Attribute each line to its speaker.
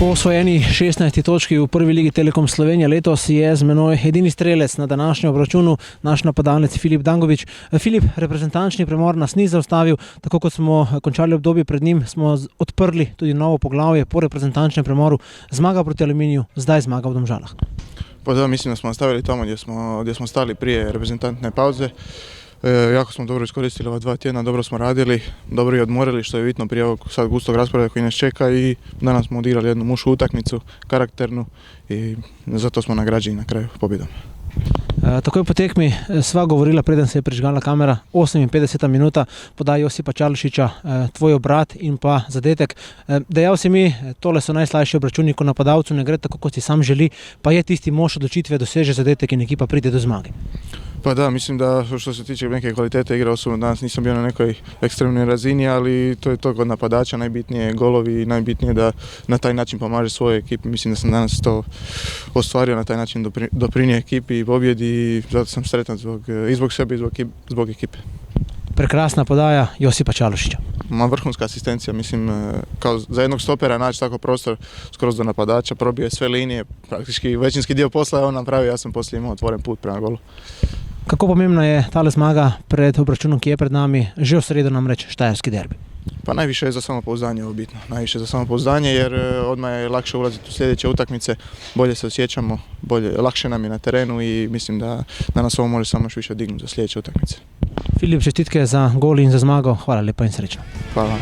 Speaker 1: Po osvojeni 16. točki v prvi ligi Telekom Slovenije letos je z menoj edini strelec na današnjem obračunu, naš napadalec Filip Dangovič. Filip, reprezentančni premor nas ni zaustavil, tako kot smo končali obdobje pred njim, smo odprli tudi novo poglavje po reprezentančnem premoru. Zmaga proti Aluminiju, zdaj zmaga v Domžalah.
Speaker 2: Pa da, mislim da smo nastavili tamo gdje smo stali prije reprezentantne pauze. Jako smo dobro iskoristili ova 2 tjedna, dobro smo radili, dobro i odmorili, što je bitno prije ovog sad gustog rasporeda koji nas čeka, i danas smo odigrali jednu mušku utakmicu, karakternu, i zato smo nagrađeni na kraju pobjedom.
Speaker 1: Takoj po tekmi sva govorila, preden se je prižgala kamera, 58. minuta, podaj Josipa Čalušića, tvoj obrat in pa zadetek. Dejal si mi, tole so najslajši obračuni, ko napadalcu ne gre tako, kot si sam želi, pa je tisti mož odločitve, doseže zadetek in ekipa pride do zmage.
Speaker 2: Pa da, mislim da što se tiče neke kvalitete igre, osobno danas nisam bio na nekoj ekstremnoj razini, ali to je to kod napadača, najbitnije je golovi i najbitnije da na taj način pomaže svojoj ekipi. Mislim da sam danas to ostvario, na taj način doprinio ekipi i pobjedi, i zato sam sretan i zbog sebe i zbog ekipe.
Speaker 1: Prekrasna podaja Josipa Čalušića.
Speaker 2: Vrhunska asistencija, mislim, kao za jednog stopera naći tako prostor skroz do napadača, probio je sve linije, praktički većinski dio posla je on napravio, ja sam poslije imao otvoren put prema golu.
Speaker 1: Kako pomembna je tale zmaga pred obračunom, ki je pred nami, že v sredo namreč štajerski derbi?
Speaker 2: Pa najviše je za samopouzdanje ovo bitno, najviše za samopouzdanje, jer odmah je lakše ulaziti u sljedeće utakmice, bolje se osjećamo, lakše nam je na terenu i mislim da nas ovo može samo još više dignuti za sljedeće utakmice.
Speaker 1: Filip, čestitke za gol in za zmago, hvala lepa in srečno.
Speaker 2: Hvala.